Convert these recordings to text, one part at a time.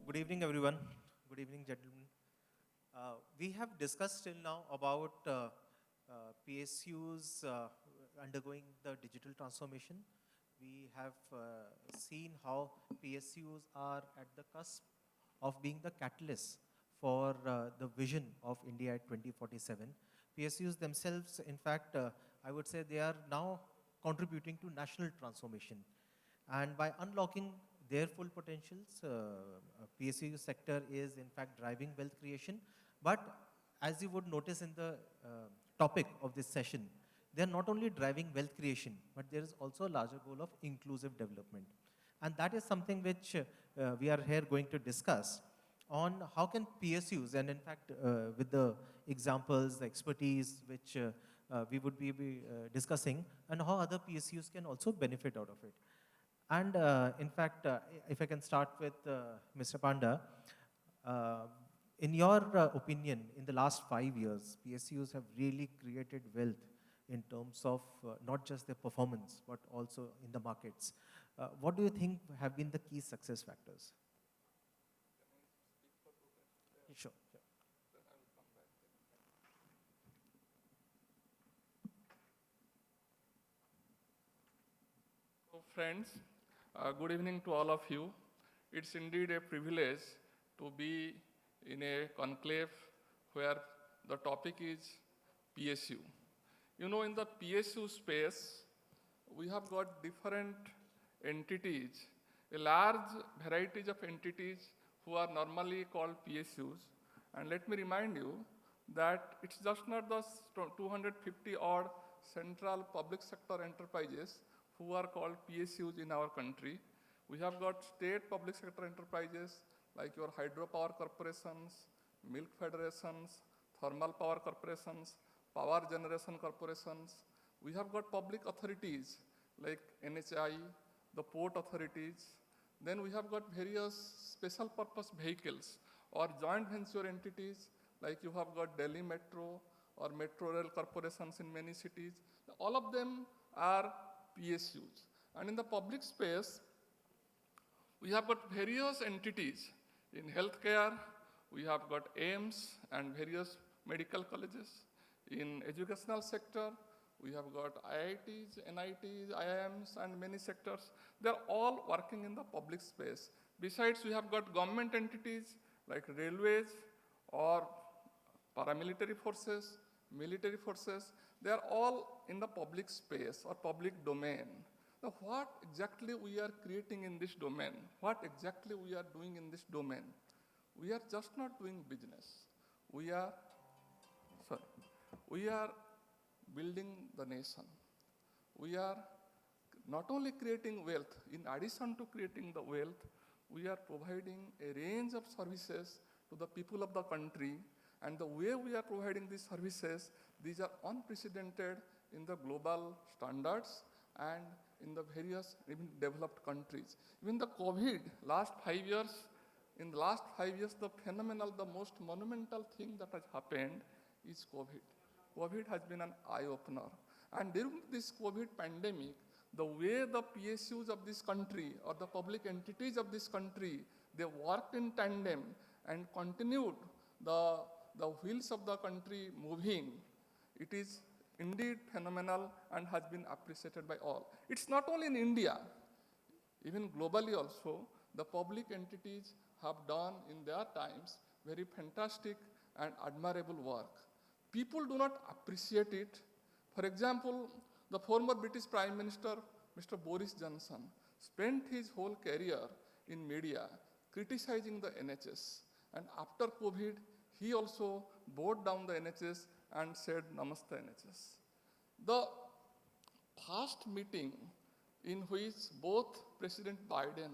Good evening, everyone. Good evening, gentlemen. We have discussed till now about PSUs undergoing the digital transformation. We have seen how PSUs are at the cusp of being the catalyst for the vision of India at 2047. PSUs themselves, in fact, I would say they are now contributing to national transformation. And by unlocking their full potentials, PSU sector is in fact driving wealth creation. But as you would notice in the topic of this session, they are not only driving wealth creation, but there is also a larger goal of inclusive development. And that is something which we are here going to discuss on how can PSUs, and in fact, with the examples, the expertise which we would be discussing, and how other PSUs can also benefit out of it. And in fact, if I can start with Mr. Panda, uh, in your opinion, in the last 5 years, PSUs have really created wealth in terms of not just their performance, but also in the markets. What do you think have been the key success factors? Sure. Sure. So friends, good evening to all of you. It's indeed a privilege to be in a conclave where the topic is PSU. You know, in the PSU space, we have got different entities, a large variety of entities who are normally called PSUs. And let me remind you that it's just not the 250 odd central public sector enterprises who are called PSUs in our country. We have got state public sector enterprises like your hydropower corporations, milk federations, thermal power corporations, power generation corporations. We have got public authorities like NHI, the port authorities. Then we have got various special purpose vehicles or joint venture entities like you have got Delhi Metro or Metro Rail corporations in many cities. All of them are PSUs. And in the public space, we have got various entities. In healthcare, we have got AIMS and various medical colleges. In educational sector, we have got IITs, NITs, IIMs, and many sectors. They're all working in the public space. Besides, we have got government entities like railways or paramilitary forces, military forces. They are all in the public space or public domain. Now, what exactly we are creating in this domain? What exactly we are doing in this domain? We are just not doing business. We are building the nation. We are not only creating wealth, in addition to creating the wealth, we are providing a range of services to the people of the country. And the way we are providing these services, these are unprecedented in the global standards and in the various even developed countries. Even the COVID, last 5 years, in the last 5 years, the phenomenal, the most monumental thing that has happened is COVID. COVID has been an eye-opener. And during this COVID pandemic, the way the PSUs of this country or the public entities of this country, they worked in tandem and continued the wheels of the country moving, it is indeed phenomenal and has been appreciated by all. It's not only in India, even globally also, the public entities have done in their times very fantastic and admirable work. People do not appreciate it. For example, the former British Prime Minister, Mr. Boris Johnson, spent his whole career in media criticizing the NHS. And after COVID, he also bowed down the NHS and said, Namaste NHS. The first meeting in which both President Biden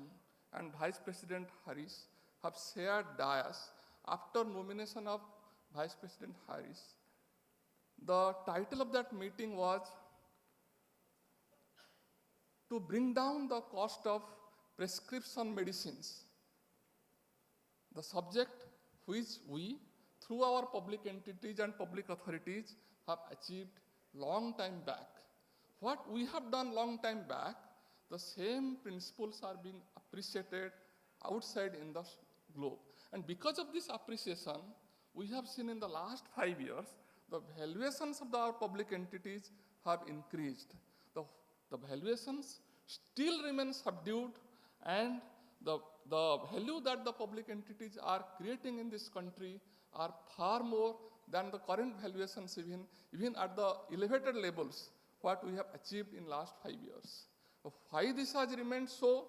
and Vice President Harris have shared dais after nomination of Vice President Harris, the title of that meeting was to bring down the cost of prescription medicines. The subject which we, through our public entities and public authorities, have achieved long time back. What we have done long time back, the same principles are being appreciated outside in the globe. And because of this appreciation, we have seen in the last 5 years, the valuations of our public entities have increased. The valuations still remain subdued, and the value that the public entities are creating in this country are far more than the current valuations even at the elevated levels what we have achieved in last 5 years. Why this has remained so?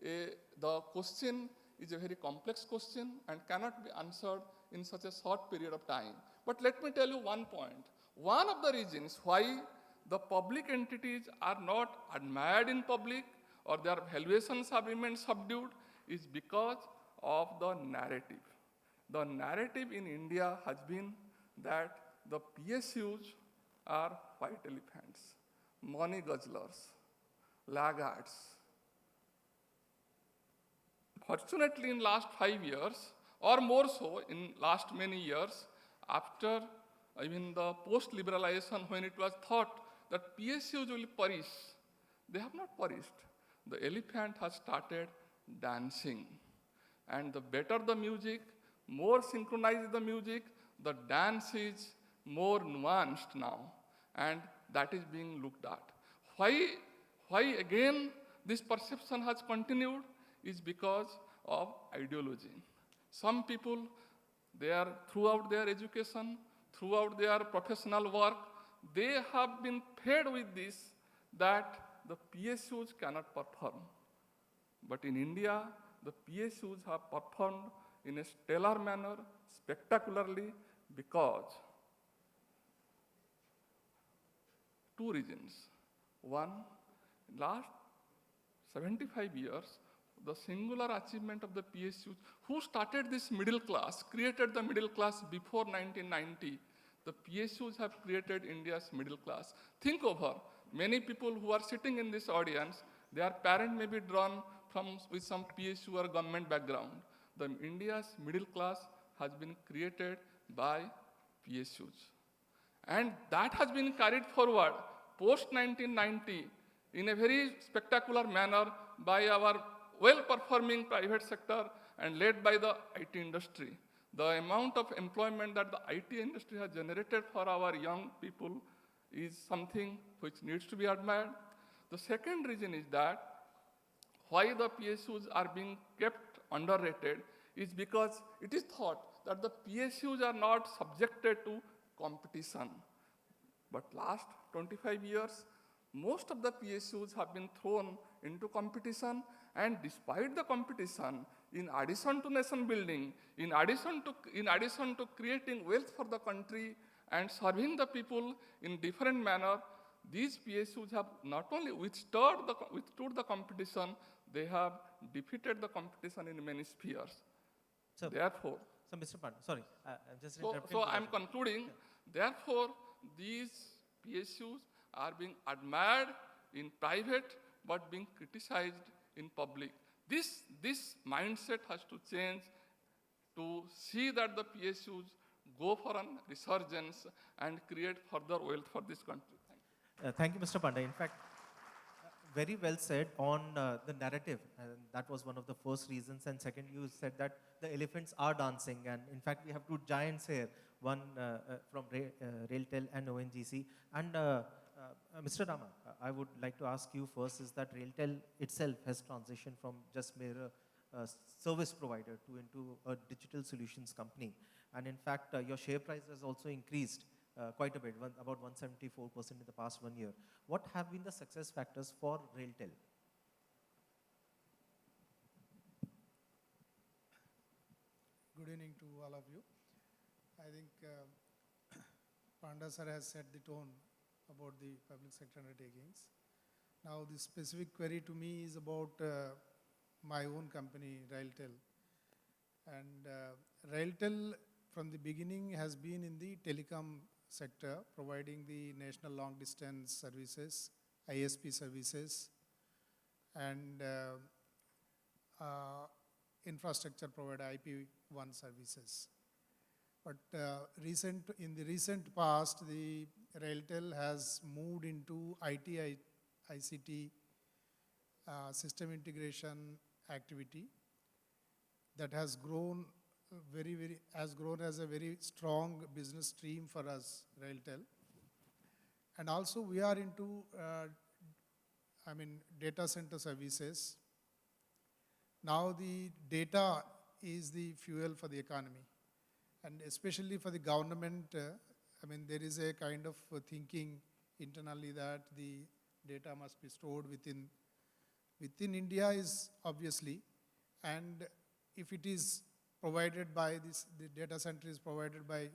The question is a very complex question and cannot be answered in such a short period of time. But let me tell you one point. One of the reasons why the public entities are not admired in public or their valuations have remained subdued is because of the narrative. The narrative in India has been that the PSUs are white elephants, money guzzlers, laggards. Fortunately, in last 5 years, or more so in last many years, after even the post-liberalization, when it was thought that PSUs will perish, they have not perished. The elephant has started dancing. And the better the music, more synchronized the music, the dance is more nuanced now. And that is being looked at. Why again this perception has continued is because of ideology. Some people, they are throughout their education, throughout their professional work, they have been fed with this that the PSUs cannot perform. But in India, the PSUs have performed in a stellar manner, spectacularly, because two reasons. One, last 75 years, the singular achievement of the PSUs, who started this middle class, created the middle class before 1990, the PSUs have created India's middle class. Think over, many people who are sitting in this audience, their parent may be drawn with some PSU or government background. The India's middle class has been created by PSUs. And that has been carried forward post-1990 in a very spectacular manner by our well-performing private sector and led by the IT industry. The amount of employment that the IT industry has generated for our young people is something which needs to be admired. The second reason is that why the PSUs are being kept underrated is because it is thought that the PSUs are not subjected to competition. But last 25 years, most of the PSUs have been thrown into competition, and despite the competition, in addition to nation building, in addition to creating wealth for the country and serving the people in different manner, these PSUs have not only withstood the competition, they have defeated the competition in many spheres. So, therefore, so Mr. Panda, sorry, I'm just so interrupting. I'm concluding. Yeah. Therefore, these PSUs are being admired in private, but being criticized in public. This mindset has to change to see that the PSUs go for a resurgence and create further wealth for this country. Thank you, Mr. Panda. In fact, very well said on the narrative. And that was one of the first reasons. And second, you said that the elephants are dancing. And in fact, we have two giants here, one from Railtel and ONGC. And Mr. Rama, I would like to ask you first is that Railtel itself has transitioned from just mere service provider into a digital solutions company. And in fact, your share price has also increased quite a bit, about 174% in the past 1 year. What have been the success factors for Railtel? Good evening to all of you. I think Panda sir has set the tone about the public sector undertakings. Now the specific query to me is about my own company, Railtel. And Railtel from the beginning has been in the telecom sector, providing the national long distance services, ISP services, and infrastructure provider IP1 services. But in the recent past, the Railtel has moved into IT, ICT system integration activity. that has grown has grown as a very strong business stream for us, Railtel. And also we are into, data center services. Now the data is the fuel for the economy. And especially for the government, there is a kind of thinking internally that the data must be stored within India is obviously, and if it is provided by the data center is provided by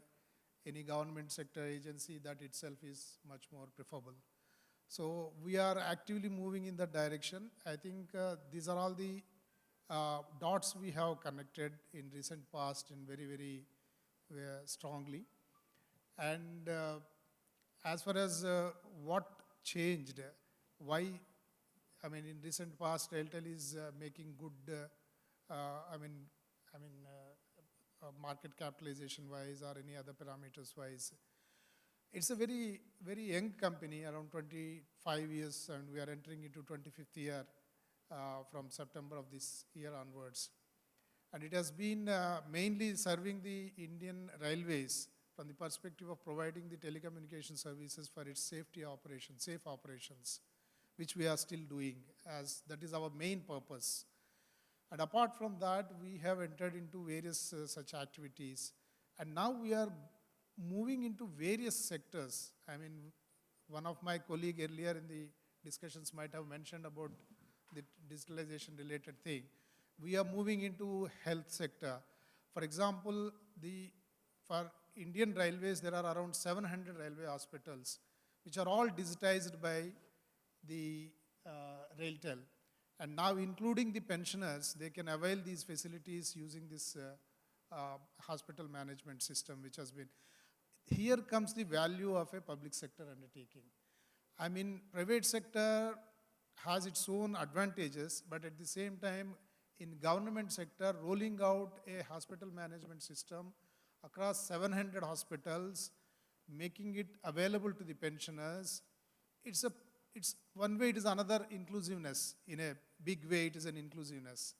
any government sector agency, that itself is much more preferable. So we are actively moving in that direction. I think these are all the dots we have connected in recent past in very, very strongly. And as far as what changed, why, in recent past, Railtel is making good, market capitalization wise or any other parameters wise. It's a very, very young company, around 25 years, and we are entering into 25th year from September of this year onwards. And it has been mainly serving the Indian Railways from the perspective of providing the telecommunication services for its safe operations, which we are still doing, as that is our main purpose. And apart from that, we have entered into various such activities. And now we are moving into various sectors. One of my colleagues earlier in the discussions might have mentioned about the digitalization related thing. We are moving into health sector. For example, for Indian Railways, there are around 700 railway hospitals, which are all digitized by the Railtel. And now, including the pensioners, they can avail these facilities using this hospital management system, which has been. Here comes the value of a public sector undertaking. Private sector has its own advantages, but at the same time, in government sector, rolling out a hospital management system across 700 hospitals, making it available to the pensioners, it's one way, it is another inclusiveness. In a big way, it is an inclusiveness.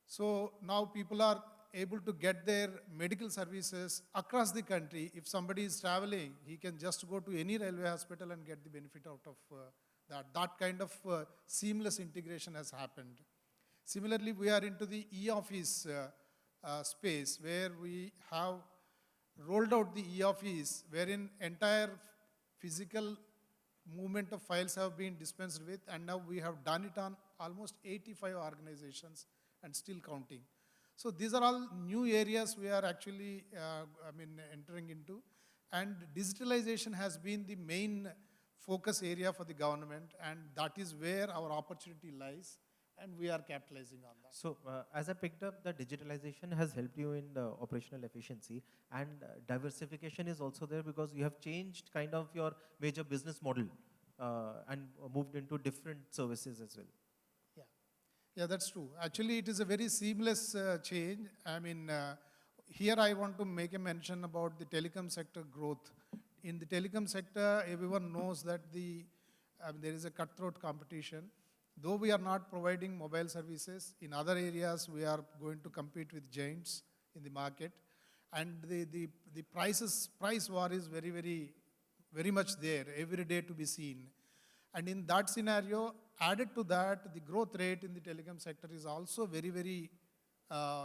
So now people are able to get their medical services across the country. If somebody is traveling, he can just go to any railway hospital and get the benefit out of that. That kind of seamless integration has happened. Similarly, we are into the e-office space, where we have rolled out the e-office, wherein entire physical movement of files have been dispensed with, and now we have done it on almost 85 organizations and still counting. So these are all new areas we are actually entering into, and digitalization has been the main focus area for the government, and that is where our opportunity lies, and we are capitalizing on that. So as I picked up, the digitalization has helped you in the operational efficiency, and diversification is also there because you have changed kind of your major business model and moved into different services as well. Yeah, that's true. Actually, it is a very seamless change. Here I want to make a mention about the telecom sector growth. In the telecom sector, everyone knows that there is a cutthroat competition. Though we are not providing mobile services, in other areas we are going to compete with giants in the market. And the price war is very, very, very much there, every day to be seen. And in that scenario, added to that, the growth rate in the telecom sector is also very, very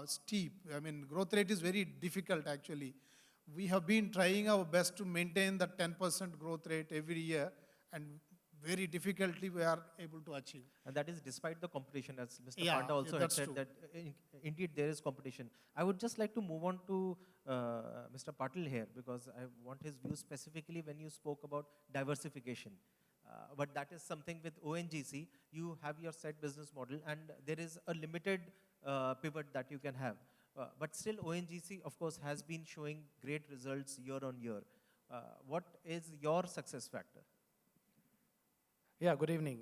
steep. Growth rate is very difficult actually. We have been trying our best to maintain the 10% growth rate every year, and very difficultly we are able to achieve. And that is despite the competition, as Mr. Panda also had said, that indeed there is competition. I would just like to move on to Mr. Patil here, because I want his view specifically when you spoke about diversification. But that is something with ONGC, you have your set business model and there is a limited pivot that you can have. But still ONGC, of course, has been showing great results year on year. What is your success factor? Yeah, good evening.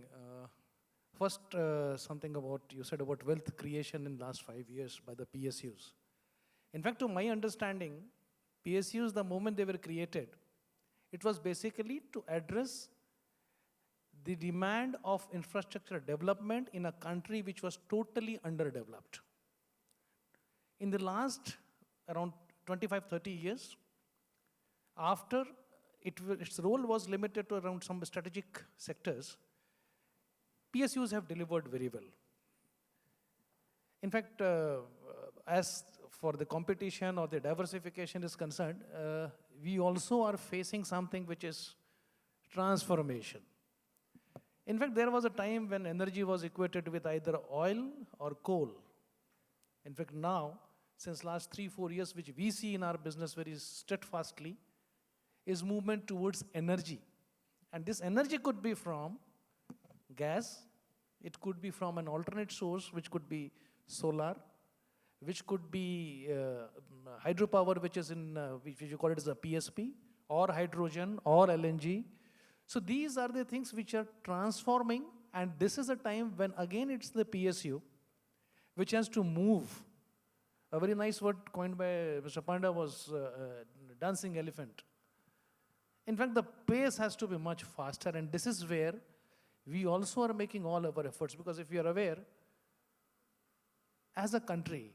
First, something about, you said about wealth creation in the last 5 years by the PSUs. In fact, to my understanding, PSUs, the moment they were created, it was basically to address the demand of infrastructure development in a country which was totally underdeveloped. in the last around 25, 30 years, after its role was limited to around some strategic sectors, PSUs have delivered very well. In fact, as for the competition or the diversification is concerned, we also are facing something which is transformation. In fact, there was a time when energy was equated with either oil or coal. In fact, now, since last 3-4 years, which we see in our business very steadfastly, is movement towards energy. And this energy could be from gas, it could be from an alternate source, which could be solar, which could be hydropower, which is in, which you call it as a PSP, or hydrogen, or LNG. So these are the things which are transforming, and this is a time when again it's the PSU which has to move. A very nice word coined by Mr. Panda was dancing elephant. In fact, the pace has to be much faster, and this is where we also are making all our efforts, because if you are aware, as a country,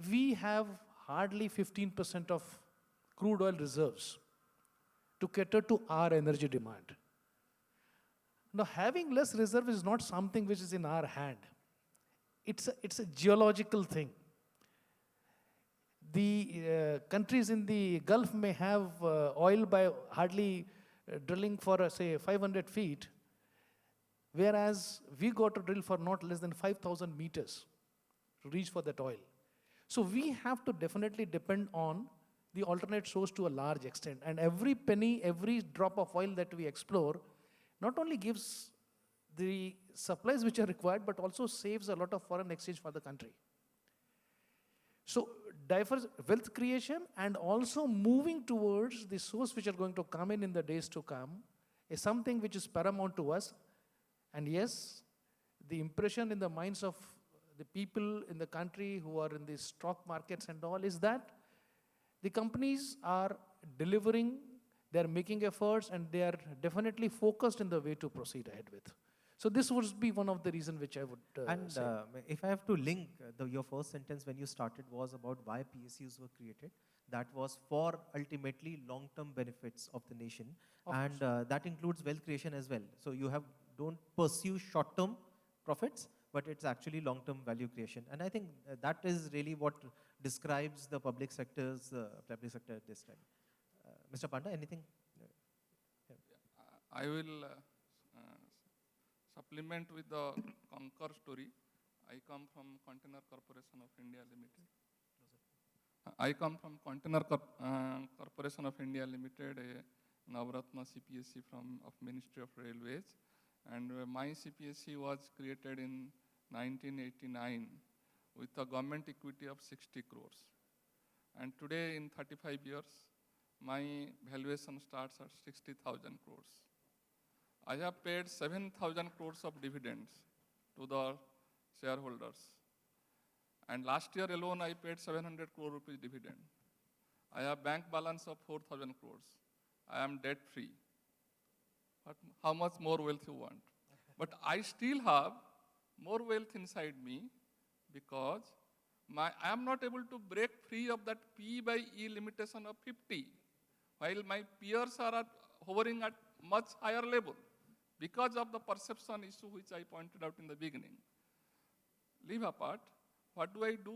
we have hardly 15% of crude oil reserves to cater to our energy demand. Now, having less reserve is not something which is in our hand. It's a geological thing. The countries in the Gulf may have oil by hardly drilling for, say, 500 feet, whereas we got to drill for not less than 5,000 meters to reach for that oil. So we have to definitely depend on the alternate source to a large extent. And every penny, every drop of oil that we explore not only gives the supplies which are required, but also saves a lot of foreign exchange for the country. So diverse wealth creation and also moving towards the source which are going to come in the days to come is something which is paramount to us. And yes, the impression in the minds of the people in the country who are in the stock markets and all is that the companies are delivering, they are making efforts, and they are definitely focused in the way to proceed ahead with. So this would be one of the reasons which I would say. If I have to link, your first sentence when you started was about why PSUs were created. That was for ultimately long-term benefits of the nation. And that includes wealth creation as well. So you don't pursue short-term profits, but it's actually long-term value creation. And I think that is really what describes the public sector at this time. Mr. Panda, anything? I will supplement with the Concur story. I come from Container Corporation of India Limited. I come from Container Corporation of India Limited, a Navratna CPSC of Ministry of Railways. And my CPSC was created in 1989 with a government equity of 60 crores. And today, in 35 years, my valuation starts at 60,000 crores. I have paid 7,000 crores of dividends to the shareholders. And last year alone, I paid 700 crore rupees dividend. I have bank balance of 4,000 crores. I am debt free. But how much more wealth you want? But I still have more wealth inside me because I am not able to break free of that P/E limitation of 50, while my peers are hovering at much higher level because of the perception issue which I pointed out in the beginning. Leave apart, what do I do?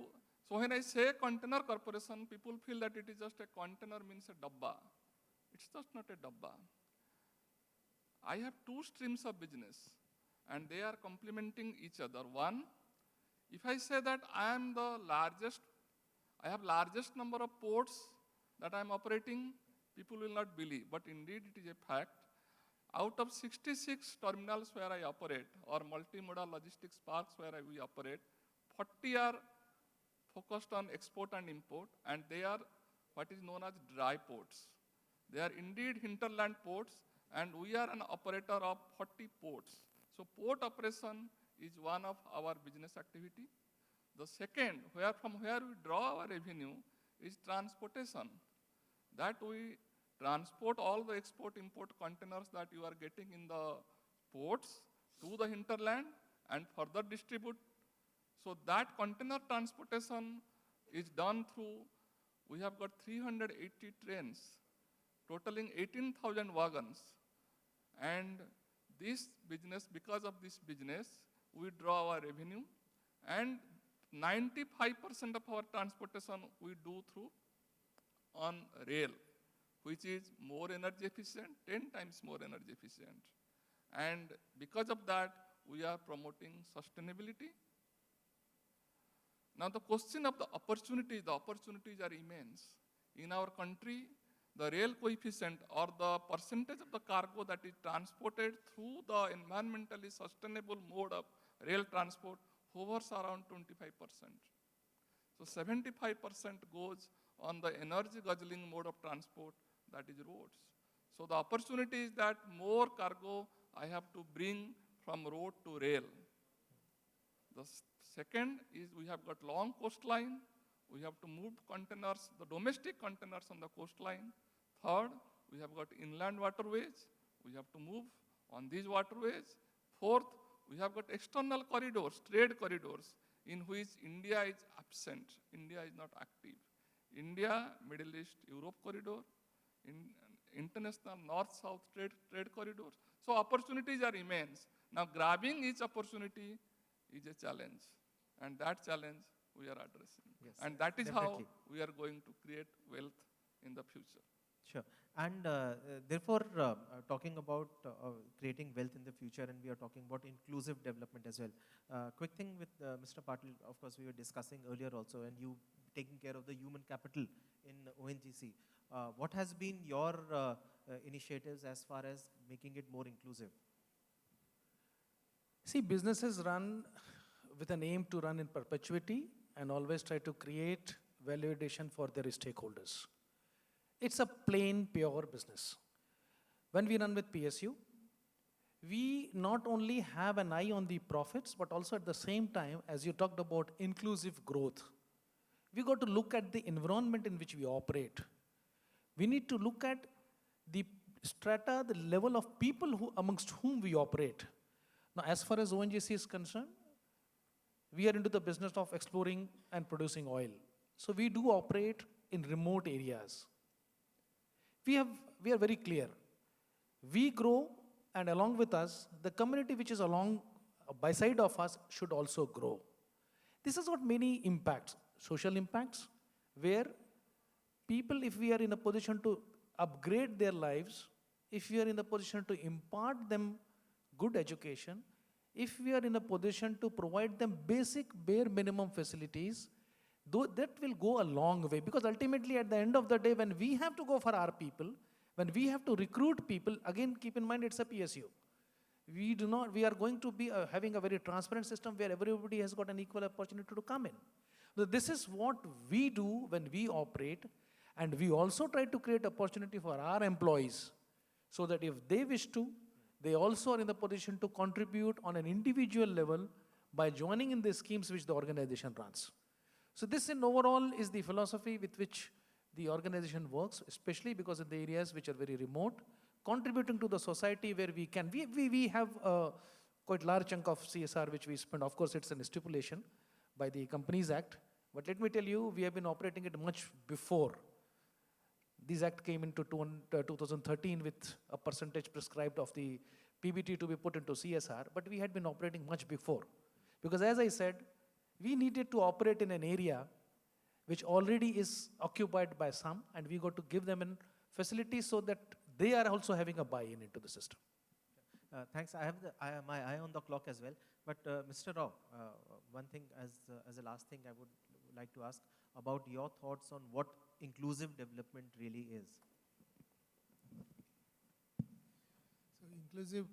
So when I say container corporation, people feel that it is just a container means a dabba. It's just not a dabba. I have two streams of business and they are complementing each other. One, if I say that I am the largest, I have largest number of ports that I am operating, people will not believe, but indeed it is a fact. Out of 66 terminals where I operate, or multimodal logistics parks where we operate, 40 are focused on export and import, and they are what is known as dry ports. They are indeed hinterland ports, and we are an operator of 40 ports. So port operation is one of our business activity. The second, from where we draw our revenue, is transportation. That we transport all the export-import containers that you are getting in the ports to the hinterland and further distribute So that container transportation is done through, we have got 380 trains, totaling 18,000 wagons. And this business, because of this business, we draw our revenue, and 95% of our transportation we do through on rail, which is more energy efficient, 10 times more energy efficient. And because of that, we are promoting sustainability. Now the question of the opportunities are immense. In our country, the rail coefficient or the percentage of the cargo that is transported through the environmentally sustainable mode of rail transport hovers around 25%. So 75% goes on the energy guzzling mode of transport, that is roads. So the opportunity is that more cargo I have to bring from road to rail. The second is we have got long coastline. We have to move containers, the domestic containers on the coastline. Third, we have got inland waterways. We have to move on these waterways. Fourth, we have got external corridors, trade corridors, in which India is absent. India is not active. India, Middle East, Europe corridor, international north-south trade corridors. So opportunities are immense. Now grabbing each opportunity is a challenge. And that challenge we are addressing. Yes, and that is definitely. how we are going to create wealth in the future. Sure. And therefore, talking about creating wealth in the future, and we are talking about inclusive development as well. Quick thing with Mr. Patil, of course, we were discussing earlier also, and you taking care of the human capital in ONGC. What has been your initiatives as far as making it more inclusive? See, businesses run with an aim to run in perpetuity and always try to create value addition for their stakeholders. It's a plain, pure business. When we run with PSU, we not only have an eye on the profits, but also at the same time, as you talked about inclusive growth, we got to look at the environment in which we operate. We need to look at the strata, the level of people amongst whom we operate. Now, as far as ONGC is concerned, we are into the business of exploring and producing oil. So we do operate in remote areas. We are very clear. We grow, and along with us, the community which is along by side of us should also grow. This has got many impacts, social impacts, where people, if we are in a position to upgrade their lives, if we are in a position to impart them good education, if we are in a position to provide them basic bare minimum facilities, though that will go a long way, because ultimately at the end of the day, when we have to go for our people, when we have to recruit people, again keep in mind it's a PSU. We are going to be having a very transparent system where everybody has got an equal opportunity to come in. So this is what we do when we operate, and we also try to create opportunity for our employees so that if they wish to, they also are in the position to contribute on an individual level by joining in the schemes which the organization runs. So this in overall is the philosophy with which the organization works, especially because in the areas which are very remote, contributing to the society where we can. We have a quite large chunk of CSR which we spend. Of course, it's a stipulation by the Companies Act. But let me tell you, we have been operating it much before. This act came into 2013 with a percentage prescribed of the PBT to be put into CSR, but we had been operating much before. Because as I said, we needed to operate in an area which already is occupied by some, and we got to give them an facility so that they are also having a buy-in into the system. Thanks. I have my eye on the clock as well. But Mr. Rao, one thing as a last thing I would like to ask about your thoughts on what inclusive development really is. So inclusive,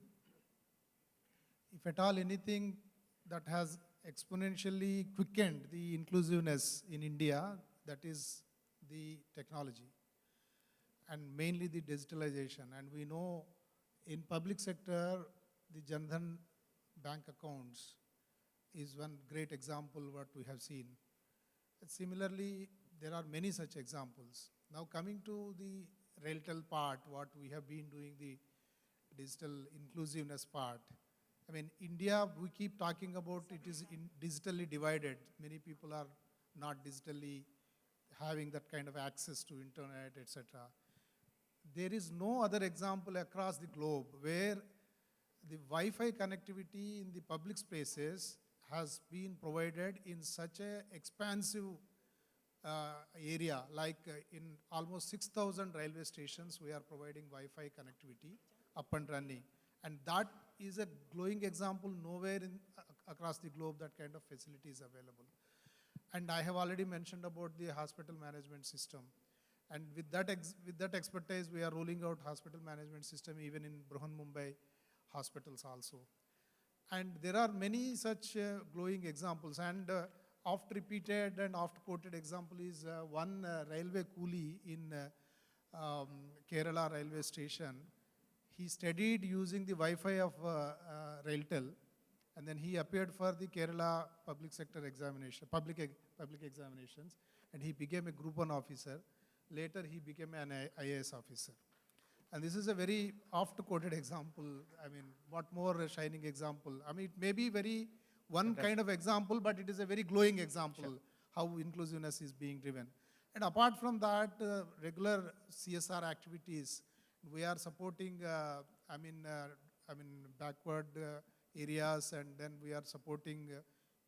if at all anything that has exponentially quickened the inclusiveness in India, that is the technology and mainly the digitalization. And we know in public sector, the Jan Dhan bank accounts is one great example what we have seen. Similarly, there are many such examples. Now coming to the Railtel part, what we have been doing, the digital inclusiveness part, I mean, India, we keep talking about it is digitally divided. Many people are not digitally having that kind of access to internet, etc. There is no other example across the globe where the Wi-Fi connectivity in the public spaces has been provided in such a expansive area, like in almost 6,000 railway stations, we are providing Wi-Fi connectivity up and running. And that is a glowing example. Nowhere across the globe that kind of facility is available. And I have already mentioned about the hospital management system. And with that expertise, we are rolling out hospital management system even in Bruhan Mumbai hospitals also. And there are many such glowing examples. And oft-repeated and oft-quoted example is one railway coolie in Kerala railway station. He studied using the Wi-Fi of Railtel, and then he appeared for the Kerala public sector examination, public examinations, and he became a Group 1 officer. Later, he became an IAS officer. And this is a very oft-quoted example. I mean, what more a shining example? I mean, it may be very one kind of example, but it is a very glowing example how inclusiveness is being driven. And apart from that, regular CSR activities, we are supporting, backward areas, and then we are supporting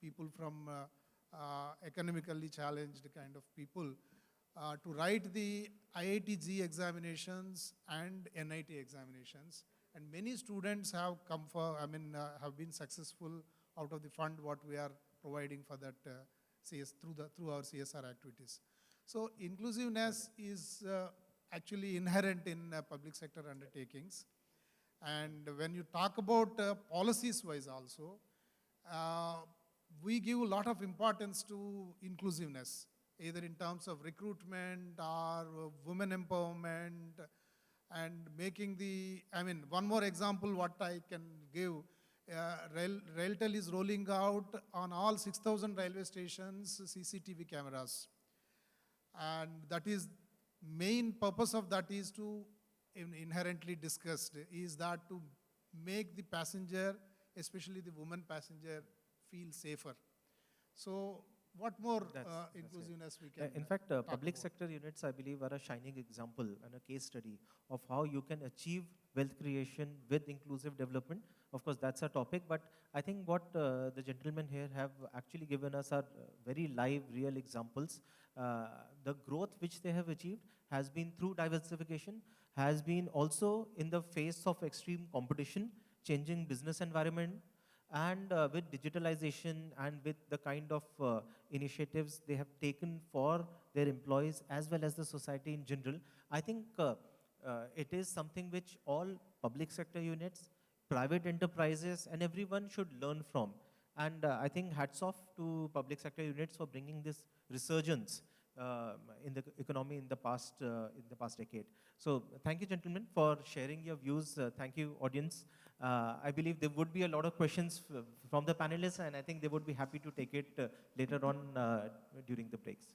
people from economically challenged kind of people to write the IIT-G examinations and NIT examinations. And many students have come for, have been successful out of the fund what we are providing for that through our CSR activities. So inclusiveness is actually inherent in public sector undertakings. And when you talk about policies-wise also, we give a lot of importance to inclusiveness, either in terms of recruitment or women empowerment, and making the, one more example what I can give, Railtel is rolling out on all 6,000 railway stations CCTV cameras. And that is, main purpose of that is to, inherently discussed, is that to make the passenger, especially the woman passenger, feel safer. So what more inclusiveness we can In fact, public about? sector units, I believe, are a shining example and a case study of how you can achieve wealth creation with inclusive development. Of course, that's a topic, but I think what the gentlemen here have actually given us are very live, real examples. The growth which they have achieved has been through diversification, has been also in the face of extreme competition, changing business environment, and with digitalization and with the kind of initiatives they have taken for their employees as well as the society in general, I think it is something which all public sector units, private enterprises, and everyone should learn from. And I think hats off to public sector units for bringing this resurgence in the economy in the past decade. So thank you, gentlemen, for sharing your views. Thank you, audience. I believe there would be a lot of questions from the panelists, and I think they would be happy to take it later on during the breaks.